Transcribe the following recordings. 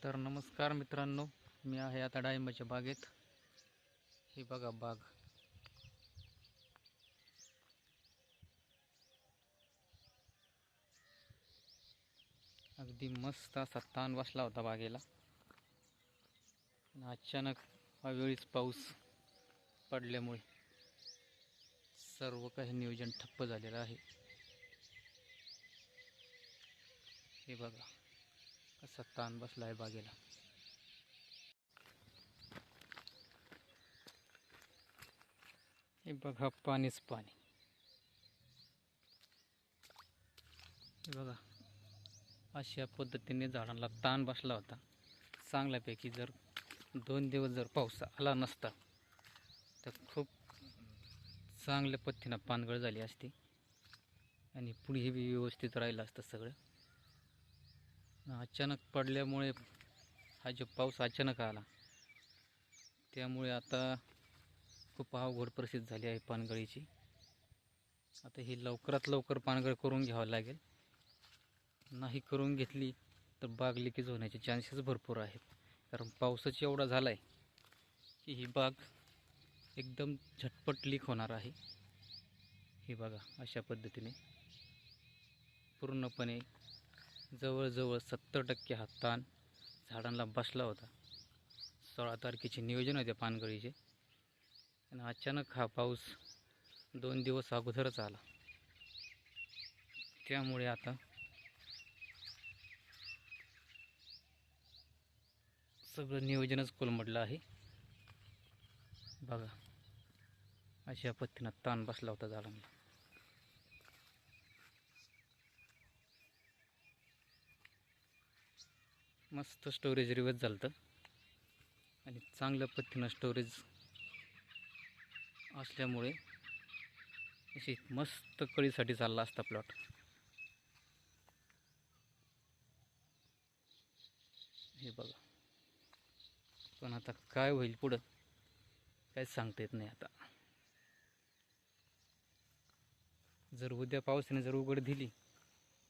तर नमस्कार मित्रांनो, मी आहे आता डाळिंबाच्या बागेत. ही बघा बाग. अगदी मस्त असा ताण बसला होता बागेला. अचानक अवेळीच पाऊस पडल्यामुळे सर्व काही नियोजन ठप्प झालेलं आहे. हे बघा कसा ताण बसला आहे बागेला. हे बघा पाणीच पाणी. हे बघा अशा पद्धतीने झाडांना ताण बसला होता. चांगल्यापैकी जर 2 दिवस जर पाऊस आला नसता तर खूप चांगल्या पद्धतीनं पानगळ झाली असती आणि पुढे बी व्यवस्थित राहिलं असतं सगळं. अचानक पडल्यामुळे हा जो पाऊस अचानक आला त्यामुळे आता खूप अवघड परिस्थिती झाली आहे पानगळीची. आता ही लवकरात लवकर पानगळ करून घ्यावं लागेल. नाही करून घेतली तर बाग लिकेज होण्याचे चान्सेस भरपूर आहेत. कारण पाऊसच एवढा झाला आहे की ही बाग एकदम झटपट लीक होणार आहे. हे बघा अशा पद्धतीने पूर्णपणे जवळजवळ 70% हा ताण झाडांना बसला होता. 16 तारखेचे नियोजन होते पानगळीचे आणि अचानक हा पाऊस 2 दिवस अगोदरच आला. त्यामुळे आता सगळं नियोजनच कोलमडलं आहे. बघा अशा पद्धतीनं ताण बसला होता झाडांना. मस्त स्टोरेज रिवर्स झालं आणि चांगल्या पद्धतीनं स्टोरेज असल्यामुळे अशी मस्त कळीसाठी चालला असता प्लॉट. हे बघा पण आता काय होईल पुढं काहीच सांगता येत नाही. आता जर उद्या पावसाने जर उघड दिली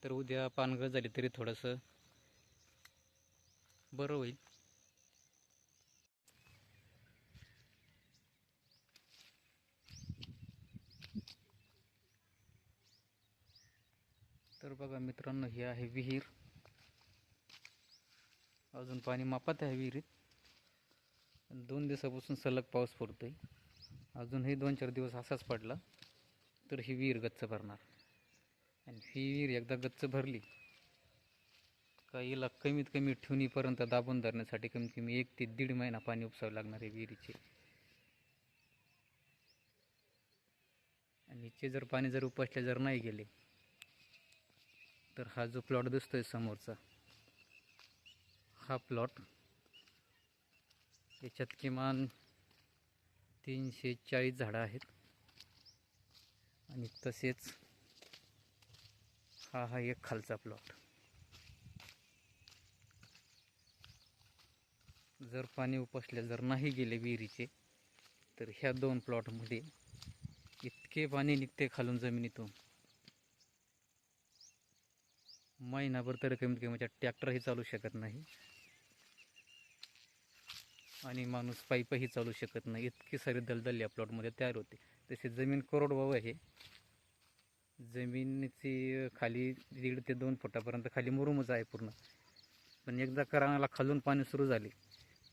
तर उद्या पानगळ झाली तरी थोडंसं बरं होईल. तर बघा मित्रांनो, हे आहे विहीर. अजून पाणी मापात आहे विहिरीत. 2 दिवसापासून सलग पाऊस पडतोय. अजूनही 2-4 दिवस असाच पडला तर ही विहीर गच्च भरणार. आणि ही विहीर एकदा गच्च भरली का हिला कमीत कमी ठेवणीपर्यंत दाबून धरण्यासाठी कमीत कमी 1 ते 1.5 महिना पाणी उपसावे लागणार आहे विहिरीचे. आणि हिचे जर पाणी जर उपसले जर नाही गेले तर हा जो प्लॉट दिसतोय समोरचा, हा प्लॉट याच्यात किमान 340 झाडं आहेत. आणि तसेच हा एक खालचा प्लॉट. जर पाणी उपसले जर नाही गेले विहिरीचे तर ह्या 2 प्लॉटमध्ये इतके पाणी निघते खालून जमिनीतून, महिनाभर तरी कमीत कमी ट्रॅक्टरही चालू शकत नाही आणि माणूस पाईपही चालू शकत नाही. इतकी सारी दलदल या प्लॉटमध्ये तयार होते. तसे जमीन कोरडवाहू आहे. जमिनीची खाली 1.5 ते 2 फुटापर्यंत खाली मुरुमच आहे पूर्ण. पण एकदा करानाला खालून पाणी सुरू झाले,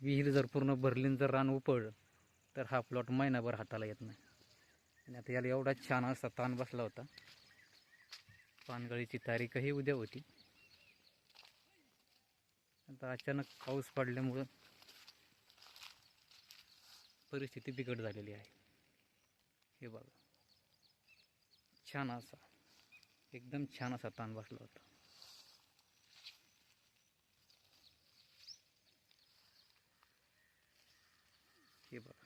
विहीर जर पूर्ण भरलीन जर रान उपळलं तर हा प्लॉट महिनाभर हाताला येत नाही. आणि आता याला एवढा छान असा ताण बसला होता. पानगळीची तारीखही उद्या होती. आता अचानक पाऊस पडल्यामुळं परिस्थिती बिकट झालेली आहे. हे बघा छान असा एकदम छान असा ताण बसला होता. हे बघा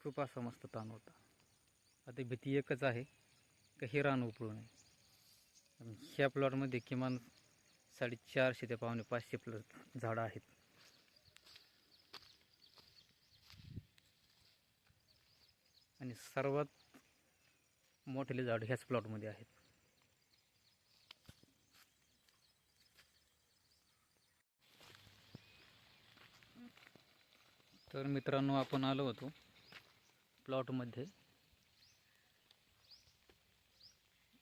खूप असा मस्त ताण होता. आता भीती एकच आहे का हे रान उपळू नये. ह्या प्लॉटमध्ये किमान 450 ते 550 प्लस झाडं आहेत. आणि सर्वात मोठे झाड ह्याच प्लॉटमध्ये आहेत. तर मित्रांनो, आपण आलो होतो प्लॉटमध्ये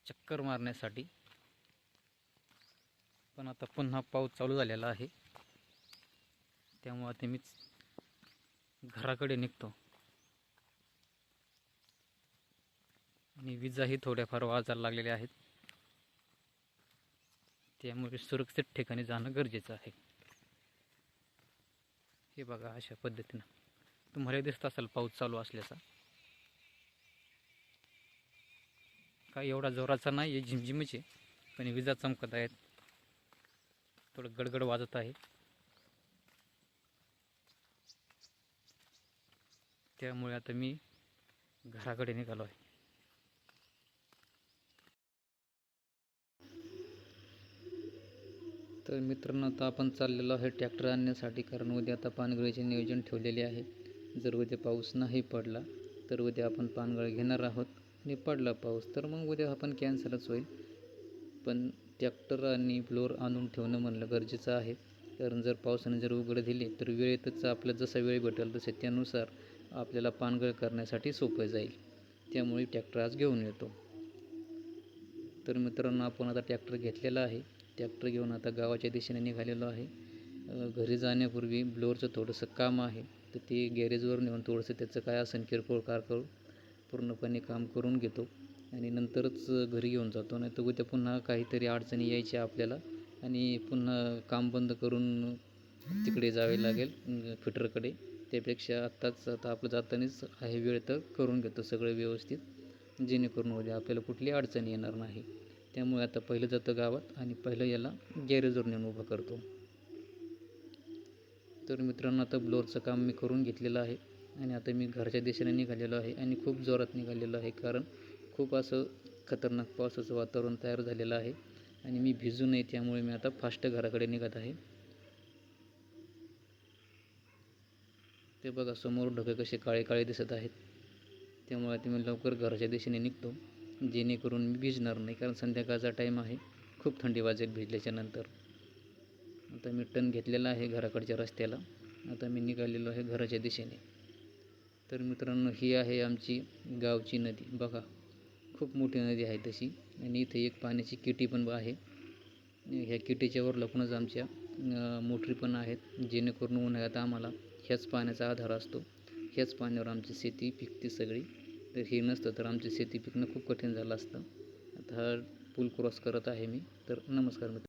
चक्कर मारण्यासाठी, पण आता पुन्हा पाऊस चालू झालेला आहे, त्यामुळे आता मीच घराकडे निघतो. आणि विजाही थोड्याफार वाजायला लागलेल्या आहेत, त्यामुळे सुरक्षित ठिकाणी जाणं गरजेचं आहे. हे बघा, अशा पद्धतीनं तुम्हाला दिसत असेल पाऊस चालू असल्याचा. काय एवढा जोराचा नाही आहे, झिमझिमच आहे, पण विजा चमकत आहेत, थोडं गडगड वाजत आहे, त्यामुळे आता मी घराकडे निघालो आहे. तर मित्रांनो, आता आपण चाललेलो आहे ट्रॅक्टर आणण्यासाठी, कारण उद्या आता पानगळीचे नियोजन ठेवलेले आहे. जर उद्या पाऊस नाही पडला तर उद्या आपण पानगळ घेणार आहोत, आणि पडला पाऊस तर मग उद्या आपण कॅन्सलच होईल. पण ट्रॅक्टर आणि ब्लोअर आणून ठेवणं म्हणलं गरजेचं आहे, कारण जर पावसाने जर उघड दिली तर वेळेतच आपलं जसा वेळ भेटेल तसे त्यानुसार आपल्याला पानगळ करण्यासाठी सोपं जाईल. त्यामुळे ट्रॅक्टर आज घेऊन येतो. तर मित्रांनो, आपण आता ट्रॅक्टर घेतलेला आहे. ट्रॅक्टर घेऊन आता गावाच्या दिशेने निघालेलो आहे. घरी जाण्यापूर्वी ब्लोअरचं थोडंसं काम आहे, तर ते गॅरेजवर नेऊन थोडंसं त्याचं काय असेल किरकोळ कारकोळ पूर्णपणे काम करून घेतो, आणि नंतरच घरी घेऊन जातो. नाही तर उद्या पुन्हा काहीतरी अडचणी यायच्या आपल्याला, आणि पुन्हा काम बंद करून तिकडे जावे लागेल फिटरकडे. त्यापेक्षा आत्ताच आता आपलं जातानाच आहे वेळ तर करून घेतो सगळं व्यवस्थित, जेणेकरून उद्या आपल्याला कुठली अडचण येणार नाही. त्यामुळे आता पहिलं जातं गावात आणि पहिलं याला गॅरेजवर नेऊन उभं करतो. तर मित्रांनो, आता ब्लोअरचं काम मी करून घेतलेलं आहे, आणि आता मी घरच्या दिशेने निघालेलो आहे, आणि खूप जोरात निघालेलो आहे, कारण खूप असं खतरनाक पावसाचं वातावरण तयार झालेलं आहे, आणि मी भिजू नये त्यामुळे मी आता फास्ट घराकडे निघत आहे. ते बघा, समोर ढगे कसे काळे काळे दिसत आहेत, त्यामुळे आता मी लवकर घराच्या दिशेने निघतो, जेणेकरून मी भिजणार नाही, कारण संध्याकाळचा टाईम आहे, खूप थंडी वाजेल भिजल्याच्या नंतर. आता मी टर्न घेतलेला आहे घराकडच्या रस्त्याला. आता मी निघालेलो आहे घराच्या दिशेने. तर मित्रांनो, ही आहे आमची गावची नदी. बघा, खूप मोठी नदी आहे तशी, आणि इथे एक पाण्याची किटी पण आहे. ह्या किटीच्या वर लपूनच आमच्या मोटरी पण आहेत, जेणेकरून उन्हाळ्यात आम्हाला ह्याच पाण्याचा आधार असतो. ह्याच पाण्यावर आमची शेती पिकते सगळी. तर हे नसतं तर आमची शेती पिकणं खूप कठीण झालं असतं. आता हा पूल क्रॉस करत आहे मी. तर नमस्कार मित्र.